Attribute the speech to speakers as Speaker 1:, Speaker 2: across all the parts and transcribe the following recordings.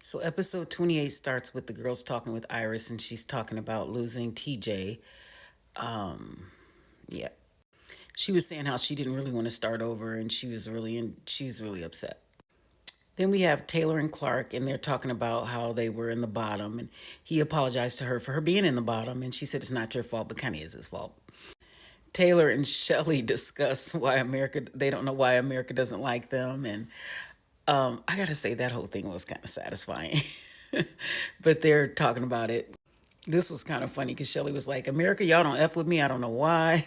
Speaker 1: So episode 28 starts with the girls talking with Iris and she's talking about losing TJ. Yeah. She was saying how she didn't really want to start over and she's really upset. Then we have Taylor and Clark and they're talking about how they were in the bottom and he apologized to her for her being in the bottom and she said it's not your fault but kind of is his fault. Taylor and Shelly discuss why America they don't know why America doesn't like them and I gotta say that whole thing was kind of satisfying. But they're talking about it. This was kind of funny because Shelly was like, America, y'all don't F with me. I don't know why.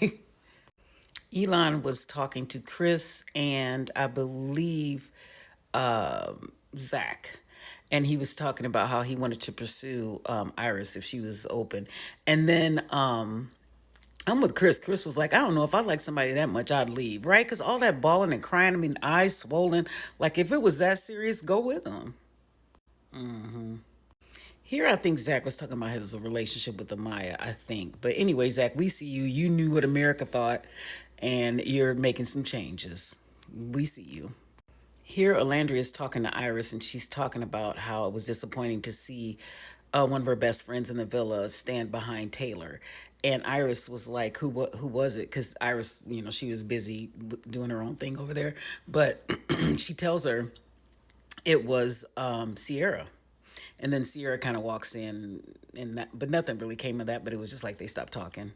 Speaker 1: Elon was talking to Chris and I believe Zach. And he was talking about how he wanted to pursue Iris if she was open. And then I'm with Chris. Chris was like, I don't know if I like somebody that much, I'd leave, right? Because all that bawling and crying, I mean, eyes swollen. Like, if it was that serious, go with him. Here, I think Zach was talking about his relationship with Amaya, I think. But anyway, Zach, we see you. You knew what America thought, and you're making some changes. We see you. Here, Alandria is talking to Iris, and she's talking about how it was disappointing to see one of her best friends in the villa stand behind Taylor. And Iris was like, who was it?" Because Iris, she was busy doing her own thing over there. But she tells her it was Sierra. And then Sierra kind of walks in, but nothing really came of that. But it was just like they stopped talking.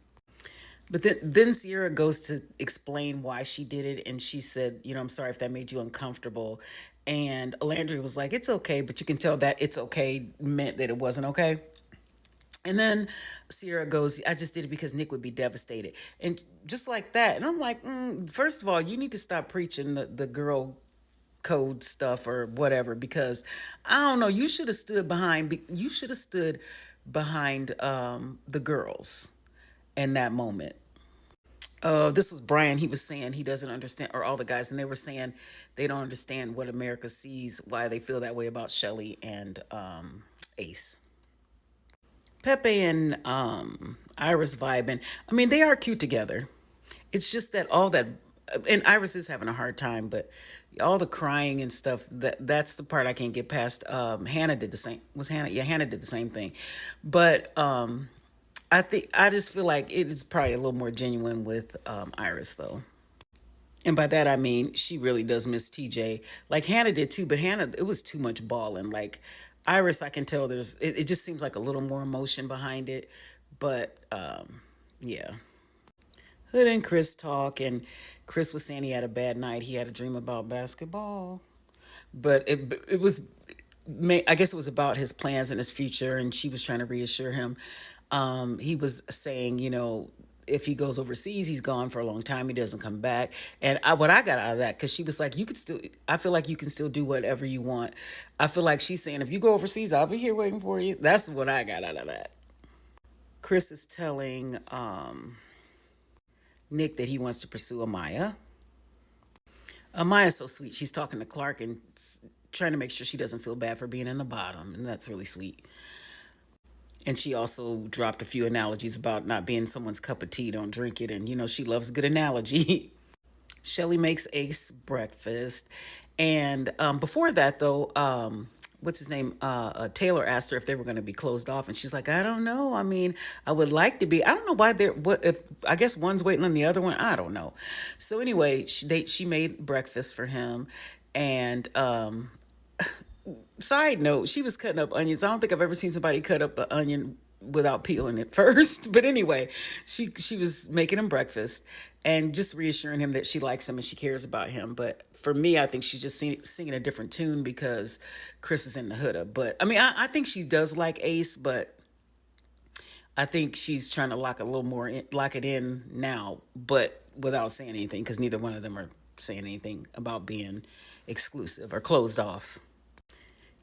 Speaker 1: But then Sierra goes to explain why she did it, and she said, "I'm sorry if that made you uncomfortable." And Landry was like, "It's okay," but you can tell that "it's okay" meant that it wasn't okay. And then Sierra goes, "I just did it because Nick would be devastated," and just like that. And I'm like, first of all, you need to stop preaching the girl code stuff or whatever because I don't know. You should have stood behind the girls in that moment. This was Brian. He was saying he doesn't understand, or all the guys, and they were saying they don't understand what America sees, why they feel that way about Shelly and Ace. Pepe and Iris vibing. I mean, they are cute together. It's just that all that, and Iris is having a hard time, but all the crying and stuff, that's the part I can't get past. Hannah did the same. Was Hannah? Yeah, Hannah did the same thing. But I just feel like it is probably a little more genuine with Iris though. And by that I mean she really does miss TJ, like Hannah did too. But Hannah, it was too much bawling. Like Iris, I can tell it just seems like a little more emotion behind it. But yeah, Hood and Chris talk, and Chris was saying he had a bad night. He had a dream about basketball, but it was, I guess it was about his plans and his future, and she was trying to reassure him. He was saying, if he goes overseas, he's gone for a long time. He doesn't come back. And what I got out of that, because she was like, I feel like you can still do whatever you want. I feel like she's saying, if you go overseas, I'll be here waiting for you. That's what I got out of that. Chris is telling Nick that he wants to pursue Amaya. Amaya's so sweet. She's talking to Clark and trying to make sure she doesn't feel bad for being in the bottom. And that's really sweet. And she also dropped a few analogies about not being someone's cup of tea, don't drink it. And, she loves a good analogy. Shelly makes Ace breakfast. And before that, though, what's his name? Taylor asked her if they were going to be closed off. And she's like, I don't know. I mean, I would like to be. I don't know why if I guess one's waiting on the other one. I don't know. So anyway, she made breakfast for him. And side note, she was cutting up onions. I don't think I've ever seen somebody cut up an onion without peeling it first. But anyway, she was making him breakfast and just reassuring him that she likes him and she cares about him. But for me, I think she's just singing a different tune because Chris is in the hood. But I mean, I think she does like Ace, but I think she's trying to lock it in now, but without saying anything because neither one of them are saying anything about being exclusive or closed off.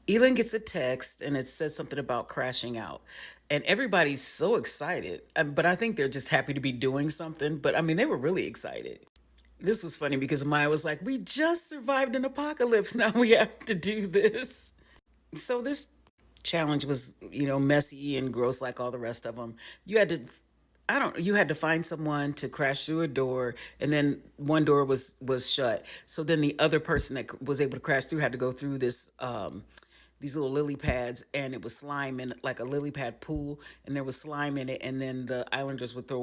Speaker 1: Elin gets a text and it says something about crashing out. And everybody's so excited. But I think they're just happy to be doing something. But I mean, they were really excited. This was funny because Maya was like, we just survived an apocalypse. Now we have to do this. So this challenge was, messy and gross like all the rest of them. You had to find someone to crash through a door, and then one door was shut. So then the other person that was able to crash through had to go through these little lily pads, and it was slime in like a lily pad pool, and there was slime in it, and then the islanders would throw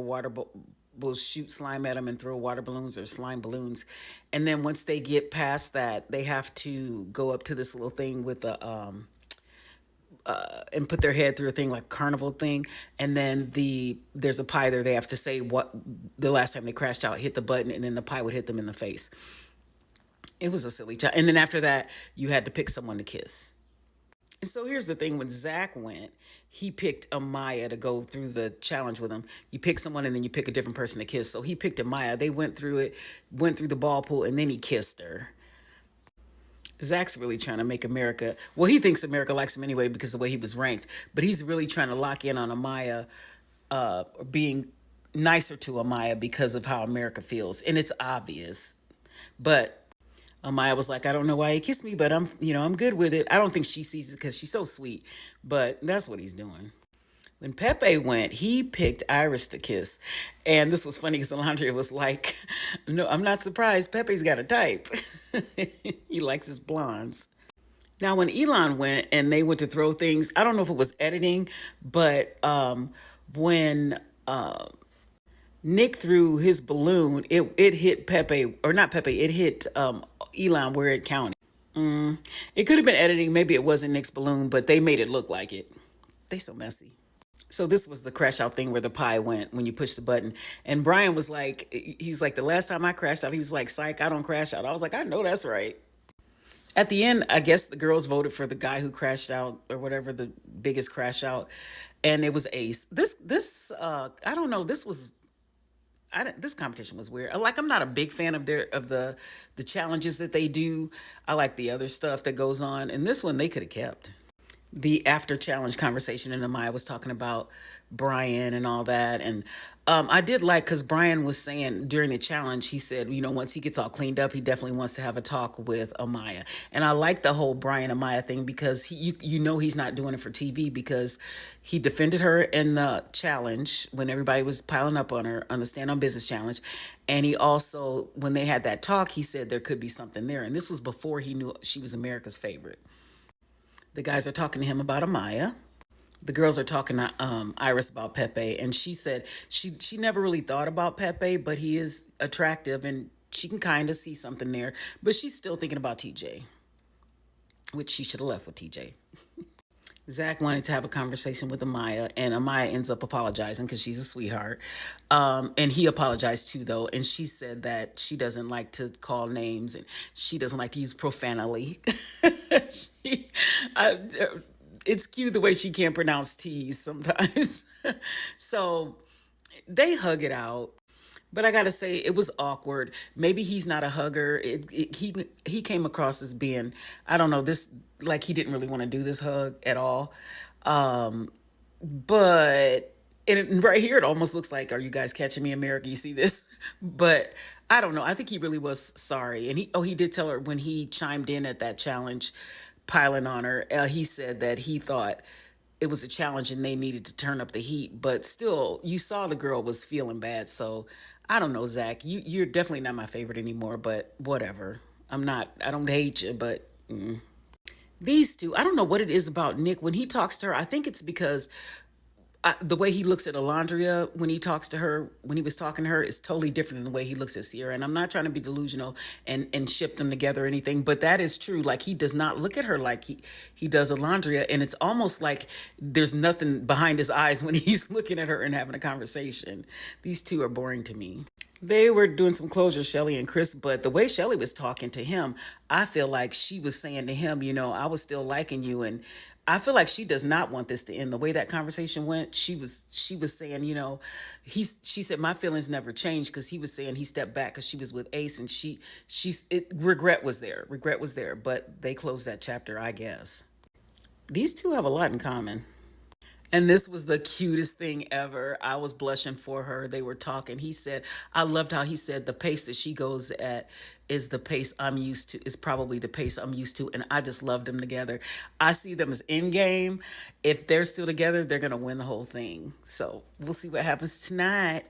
Speaker 1: will shoot slime at them and throw water balloons or slime balloons. And then once they get past that, they have to go up to this little thing with the and put their head through a thing like carnival thing, and then there's a pie there. They have to say what the last time they crashed out, hit the button, and then the pie would hit them in the face. It was a silly time. And then after that, you had to pick someone to kiss. And so here's the thing: when Zach went, he picked Amaya to go through the challenge with him. You pick someone and then you pick a different person to kiss. So he picked Amaya. They went through it, went through the ball pool, and then he kissed her. Zach's really trying to make America. Well, he thinks America likes him anyway because of the way he was ranked. But he's really trying to lock in on Amaya, being nicer to Amaya because of how America feels, and it's obvious. But Amaya was like, I don't know why he kissed me, but I'm good with it. I don't think she sees it because she's so sweet, but that's what he's doing. When Pepe went, he picked Iris to kiss. And this was funny because Alondra was like, no, I'm not surprised. Pepe's got a type. He likes his blondes. Now, when Elon went and they went to throw things, I don't know if it was editing, but when Nick threw his balloon, it hit Pepe, or not Pepe, it hit Elon where it counted. It could have been editing. Maybe it wasn't Nick's balloon, but they made it look like it. They so messy. So this was the crash out thing where the pie went when you push the button. And Brian was like, he was like, the last time I crashed out, he was like, psych, I don't crash out. I was like, I know that's right. At the end, I guess the girls voted for the guy who crashed out or whatever, the biggest crash out. And it was Ace. I don't know. This competition was weird. Like, I'm not a big fan of the challenges that they do. I like the other stuff that goes on. And this one they could have kept. The after challenge conversation, and Amaya was talking about Brian and all that. And I did like, because Brian was saying during the challenge, he said, once he gets all cleaned up, he definitely wants to have a talk with Amaya. And I like the whole Brian Amaya thing because he's not doing it for TV, because he defended her in the challenge when everybody was piling up on her on the Stand on Business challenge. And he also, when they had that talk, he said there could be something there. And this was before he knew she was America's favorite. The guys are talking to him about Amaya. The girls are talking to Iris about Pepe, and she said she never really thought about Pepe, but he is attractive, and she can kind of see something there. But she's still thinking about TJ, which she should have left with TJ. Zach wanted to have a conversation with Amaya, and Amaya ends up apologizing because she's a sweetheart. And he apologized too, though. And she said that she doesn't like to call names and she doesn't like to use profanity. she, I, it's cute the way she can't pronounce T's sometimes. So they hug it out. But I gotta say, it was awkward. Maybe he's not a hugger. He came across as being, I don't know, this, like he didn't really want to do this hug at all. But right here, it almost looks like, are you guys catching me, America? You see this? But I don't know. I think he really was sorry. And he did tell her when he chimed in at that challenge, piling on her. He said that he thought it was a challenge and they needed to turn up the heat. But still, you saw the girl was feeling bad. So I don't know, Zach. You're definitely not my favorite anymore. But whatever. I don't hate you, but. These two, I don't know what it is about Nick. When he talks to her, I think it's because the way he looks at Alondria when he talks to her, when he was talking to her, is totally different than the way he looks at Sierra. And I'm not trying to be delusional and ship them together or anything, but that is true. Like, he does not look at her like he does Alondria. And it's almost like there's nothing behind his eyes when he's looking at her and having a conversation. These two are boring to me. They were doing some closure, Shelly and Chris, but the way Shelly was talking to him, I feel like she was saying to him, I was still liking you. And I feel like she does not want this to end. The way that conversation went, she was saying, she said, my feelings never changed, because he was saying he stepped back because she was with Ace, and regret was there. Regret was there, but they closed that chapter, I guess. These two have a lot in common. And this was the cutest thing ever. I was blushing for her. They were talking. He said, I loved how he said the pace that she goes at is the pace I'm used to, is probably the pace I'm used to. And I just loved them together. I see them as in game. If they're still together, they're going to win the whole thing. So we'll see what happens tonight.